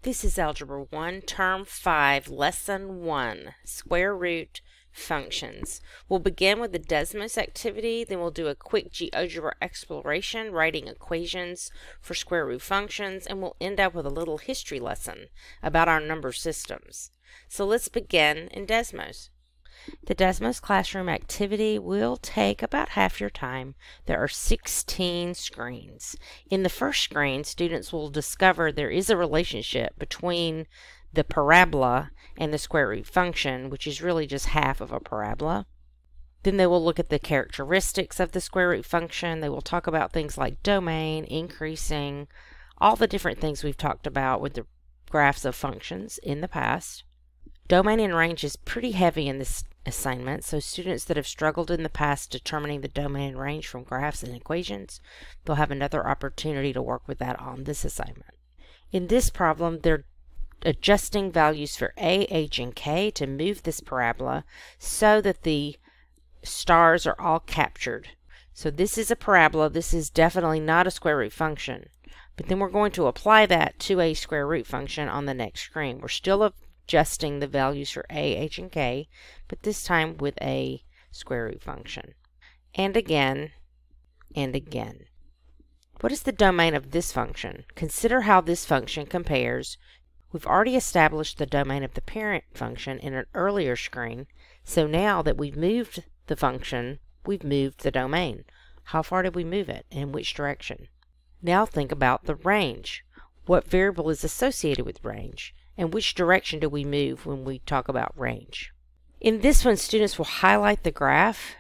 This is Algebra 1, Term 5, Lesson 1, Square Root Functions. We'll begin with the Desmos activity, then we'll do a quick GeoGebra exploration, writing equations for square root functions, and we'll end up with a little history lesson about our number systems. So let's begin in Desmos. The Desmos classroom activity will take about half your time. There are 16 screens. In the first screen, students will discover there is a relationship between the parabola and the square root function, which is really just half of a parabola. Then they will look at the characteristics of the square root function. They will talk about things like domain, increasing, all the different things we've talked about with the graphs of functions in the past. Domain and range is pretty heavy in this assignment, so students that have struggled in the past determining the domain and range from graphs and equations, they'll have another opportunity to work with that on this assignment. In this problem, they're adjusting values for a, h, and k to move this parabola so that the stars are all captured. So this is a parabola. This is definitely not a square root function. But then we're going to apply that to a square root function on the next screen. We're still adjusting the values for a, h, and k, but this time with a square root function. And again, and again. What is the domain of this function? Consider how this function compares. We've already established the domain of the parent function in an earlier screen, so now that we've moved the function, we've moved the domain. How far did we move it, and in which direction? Now think about the range. What variable is associated with range? And which direction do we move when we talk about range? In this one, students will highlight the graph.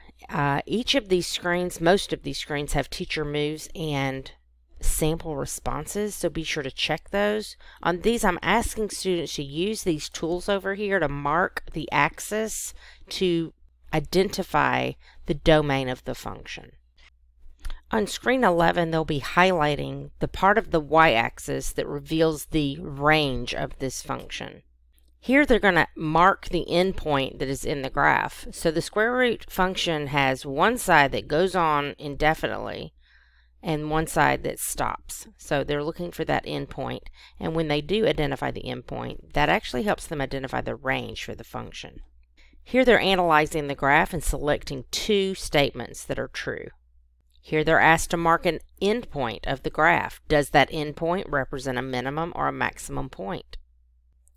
Each of these screens, most of these screens, have teacher moves and sample responses, so be sure to check those. On these, I'm asking students to use these tools over here to mark the axis to identify the domain of the function. On screen 11, they'll be highlighting the part of the y-axis that reveals the range of this function. Here they're going to mark the endpoint that is in the graph. So the square root function has one side that goes on indefinitely and one side that stops. So they're looking for that endpoint, and when they do identify the endpoint, that actually helps them identify the range for the function. Here they're analyzing the graph and selecting two statements that are true. Here they're asked to mark an endpoint of the graph. Does that endpoint represent a minimum or a maximum point?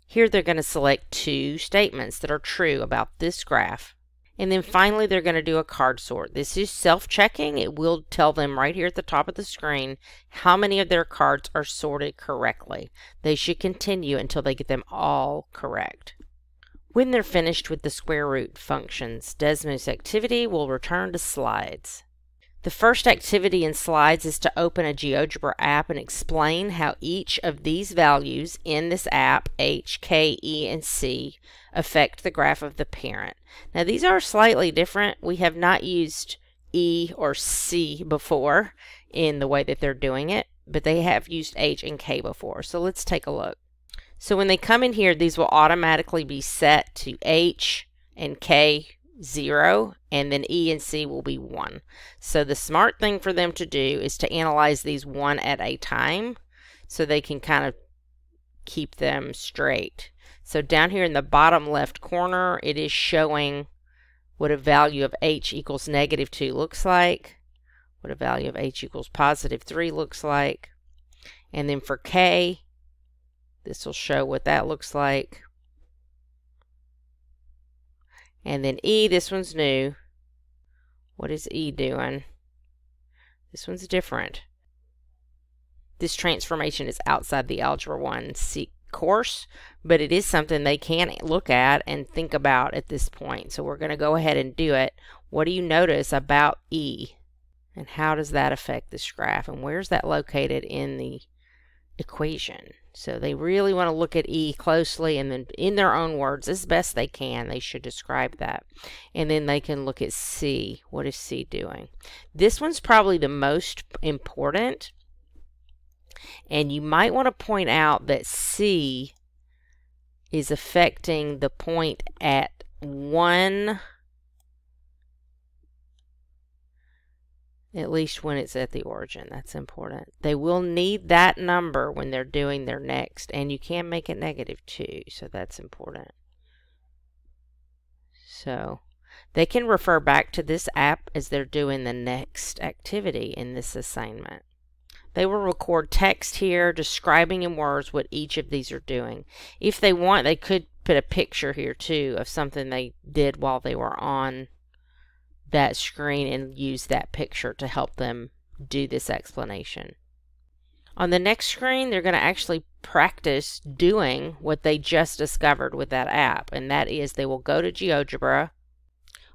Here they're going to select two statements that are true about this graph. And then finally they're going to do a card sort. This is self-checking. It will tell them right here at the top of the screen how many of their cards are sorted correctly. They should continue until they get them all correct. When they're finished with the square root functions, Desmos activity will return to slides. The first activity in slides is to open a GeoGebra app and explain how each of these values in this app, H, K, E, and C, affect the graph of the parent. Now these are slightly different. We have not used E or C before in the way that they're doing it, but they have used H and K before. So let's take a look. So when they come in here, these will automatically be set to H and K 0, and then E and C will be 1. So the smart thing for them to do is to analyze these one at a time so they can kind of keep them straight. So down here in the bottom left corner, it is showing what a value of H equals -2 looks like, what a value of H equals +3 looks like, and then for K, this will show what that looks like. And then E, this one's new. What is E doing? This one's different. This transformation is outside the Algebra 1 course, but it is something they can look at and think about at this point. So we're going to go ahead and do it. What do you notice about E? And how does that affect this graph? And where's that located in the equation? So they really want to look at E closely, and then in their own words, as best they can, they should describe that. And then they can look at C. What is C doing? This one's probably the most important, and you might want to point out that C is affecting the point at 1 at least when it's at the origin. That's important. They will need that number when they're doing their next, and you can make it negative too, so that's important. So they can refer back to this app as they're doing the next activity in this assignment. They will record text here describing in words what each of these are doing. If they want, they could put a picture here too of something they did while they were on that screen and use that picture to help them do this explanation. On the next screen, they're going to actually practice doing what they just discovered with that app, and that is they will go to GeoGebra.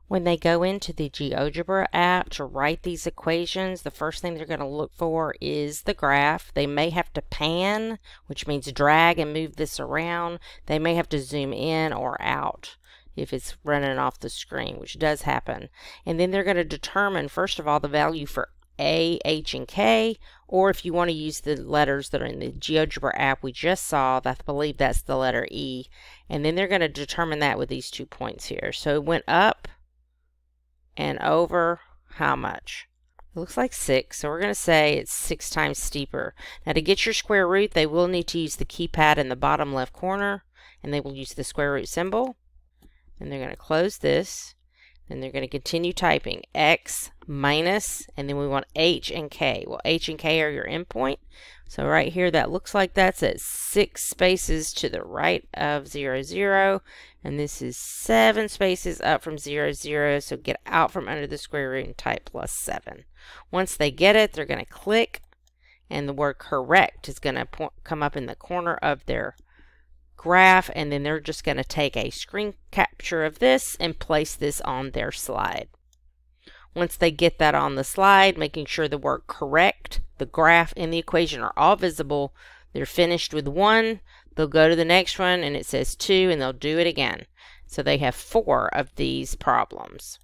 When they go into the GeoGebra app to write these equations, the first thing they're going to look for is the graph. They may have to pan, which means drag and move this around. They may have to zoom in or out if it's running off the screen, which does happen. And then they're going to determine, first of all, the value for A, H, and K, or if you want to use the letters that are in the GeoGebra app we just saw, I believe that's the letter E. And then they're going to determine that with these 2 points here. So it went up and over how much? It looks like 6, so we're going to say it's 6 times steeper. Now to get your square root, they will need to use the keypad in the bottom left corner, and they will use the square root symbol. And they're going to close this, and they're going to continue typing x minus, and then we want h and k. Well, h and k are your endpoint. So right here, that looks like that's at 6 spaces to the right of 0, 0. And this is 7 spaces up from 0, 0. So get out from under the square root and type plus 7. Once they get it, they're going to click, and the word correct is going to come up in the corner of their graph, and then they're just going to take a screen capture of this and place this on their slide. Once they get that on the slide, making sure the word correct, the graph, and the equation are all visible, they're finished with 1. They'll go to the next one, and it says 2, and they'll do it again. So they have 4 of these problems.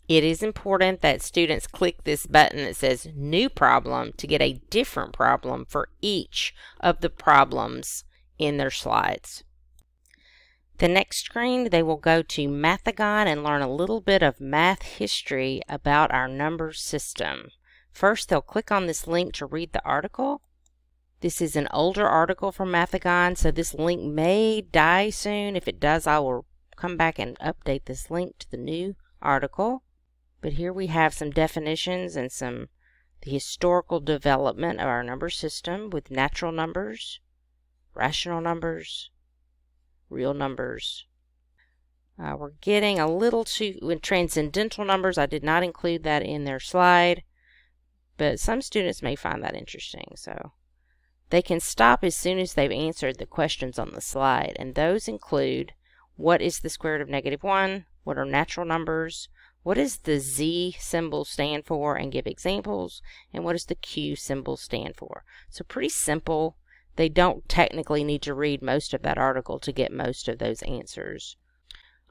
It is important that students click this button that says New Problem to get a different problem for each of the problems in their slides. The next screen, they will go to Mathagon and learn a little bit of math history about our number system. First, they'll click on this link to read the article. This is an older article from Mathagon, so this link may die soon. If it does, I will come back and update this link to the new article. But here we have some definitions and the historical development of our number system with natural numbers, rational numbers, real numbers. We're getting a little too with transcendental numbers. I did not include that in their slide, but some students may find that interesting. So they can stop as soon as they've answered the questions on the slide, and those include what is the square root of -1, what are natural numbers, what does the Z symbol stand for and give examples, and what does the Q symbol stand for. So pretty simple. They don't technically need to read most of that article to get most of those answers.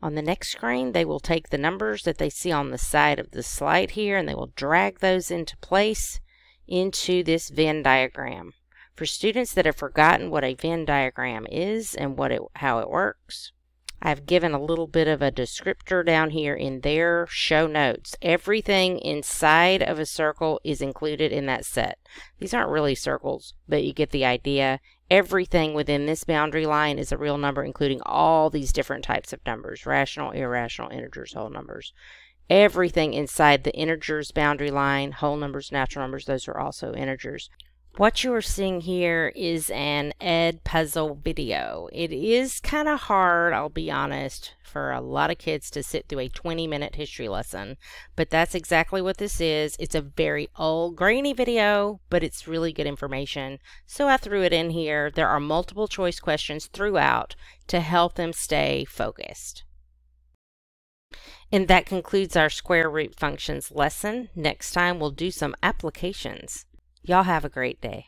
On the next screen, they will take the numbers that they see on the side of the slide here, and they will drag those into place into this Venn diagram. For students that have forgotten what a Venn diagram is and how it works, I've given a little bit of a descriptor down here in their show notes. Everything inside of a circle is included in that set. These aren't really circles, but you get the idea. Everything within this boundary line is a real number, including all these different types of numbers: rational, irrational, integers, whole numbers. Everything inside the integers boundary line, whole numbers, natural numbers, those are also integers. What you are seeing here is an Ed puzzle video. It is kind of hard, I'll be honest, for a lot of kids to sit through a 20-minute history lesson, but that's exactly what this is. It's a very old, grainy video, but it's really good information, so I threw it in here. There are multiple choice questions throughout to help them stay focused. And that concludes our square root functions lesson. Next time we'll do some applications. Y'all have a great day.